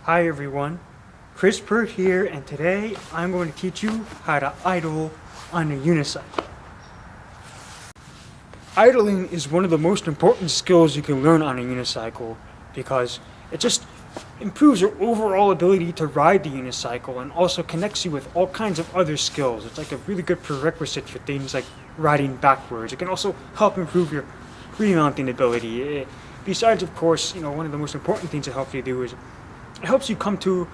Hi everyone, CRISPR here, and today I'm going to teach you how to idle on a unicycle. Idling is one of the most important skills you can learn on a unicycle because it just improves your overall ability to ride the unicycle and also connects you with all kinds of other skills. It's like a really good prerequisite for things like riding backwards. It can also help improve your remounting ability. Besides, of course, one of the most important things it helps you do is it helps you come to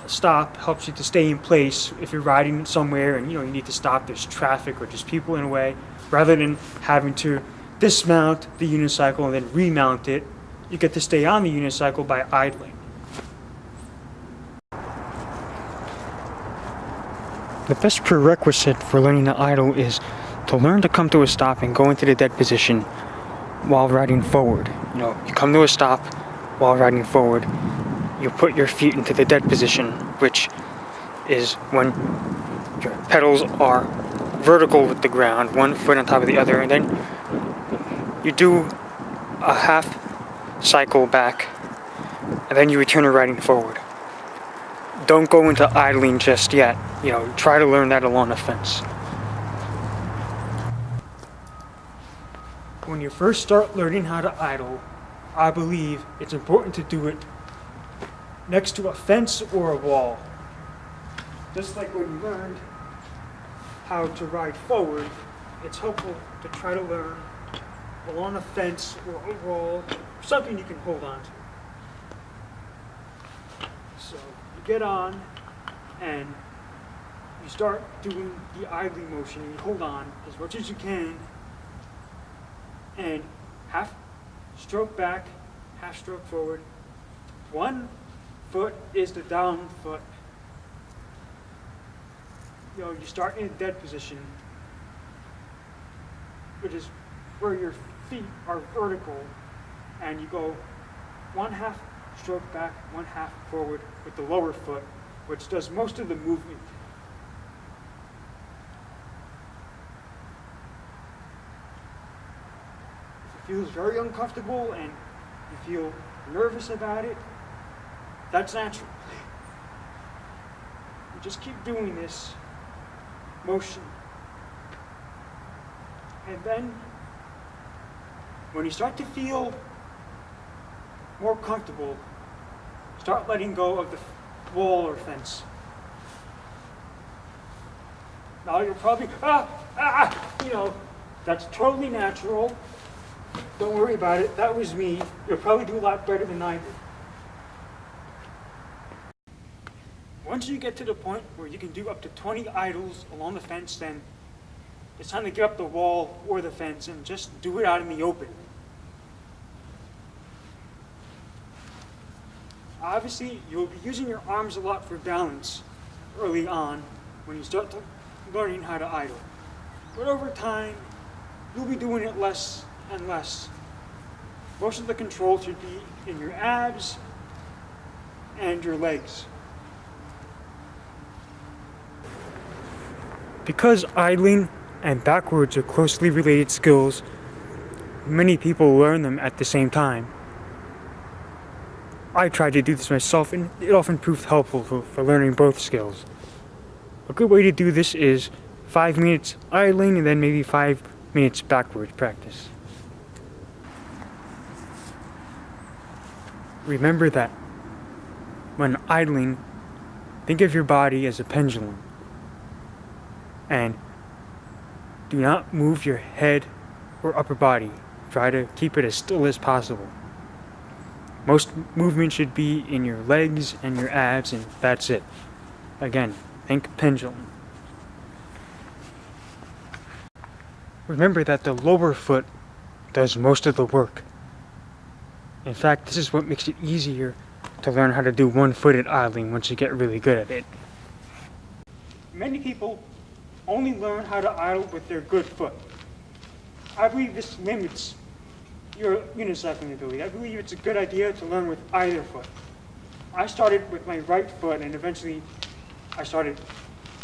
a stop, helps you to stay in place if you're riding somewhere and you need to stop, there's traffic or just people in the way, rather than having to dismount the unicycle and then remount it. You get to stay on the unicycle by idling. The best prerequisite for learning to idle is to learn to come to a stop and go into the dead position while riding forward. You come to a stop while riding forward. You put your feet into the dead position, which is when your pedals are vertical with the ground, one foot on top of the other, and then you do a half cycle back, and then you return to riding forward. Don't go into idling just yet. Try to learn that along the fence. When you first start learning how to idle, I believe it's important to do it next to a fence or a wall. Just like when you learned how to ride forward, it's helpful to try to learn along a fence or a wall, something you can hold on to. So you get on and you start doing the idling motion. You hold on as much as you can and half stroke back, half stroke forward. One foot is the down foot. You start in a dead position, which is where your feet are vertical, and you go one half stroke back, one half forward with the lower foot, which does most of the movement. If it feels very uncomfortable and you feel nervous about it, that's natural. You just keep doing this motion. And then, when you start to feel more comfortable, start letting go of the wall or fence. Now you're probably, that's totally natural. Don't worry about it. That was me. You'll probably do a lot better than I did. Once you get to the point where you can do up to 20 idles along the fence, then it's time to get up the wall or the fence and just do it out in the open. Obviously, you'll be using your arms a lot for balance early on when you start learning how to idle. But over time, you'll be doing it less and less. Most of the control should be in your abs and your legs. Because idling and backwards are closely related skills, many people learn them at the same time. I tried to do this myself, and it often proved helpful for learning both skills. A good way to do this is 5 minutes idling and then maybe 5 minutes backwards practice. Remember that when idling, think of your body as a pendulum. And do not move your head or upper body. Try to keep it as still as possible. Most movement should be in your legs and your abs, and that's it. Again, think pendulum. Remember that the lower foot does most of the work. In fact, this is what makes it easier to learn how to do one-footed idling once you get really good at it. Many people only learn how to idle with their good foot. I believe this limits your unicycling ability. I believe it's a good idea to learn with either foot. I started with my right foot, and eventually I started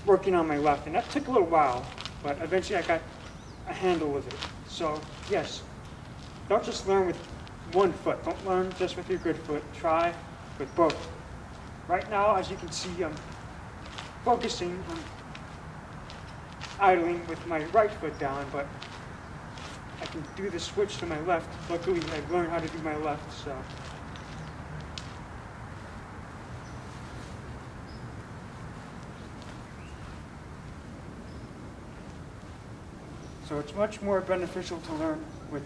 working on my left, and that took a little while, but eventually I got a handle of it. So yes, don't just learn with one foot. Don't learn just with your good foot. Try with both. Right now, as you can see, I'm focusing on idling with my right foot down, but I can do the switch to my left. Luckily, I've learned how to do my left, so. So it's much more beneficial to learn with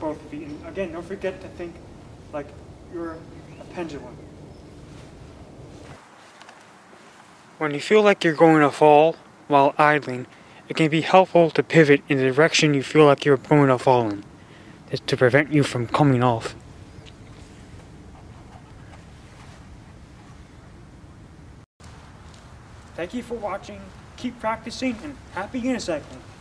both feet. And again, don't forget to think like you're a pendulum. When you feel like you're going to fall while idling, it can be helpful to pivot in the direction you feel like you're going to fall in, to prevent you from coming off. Thank you for watching. Keep practicing and happy unicycling.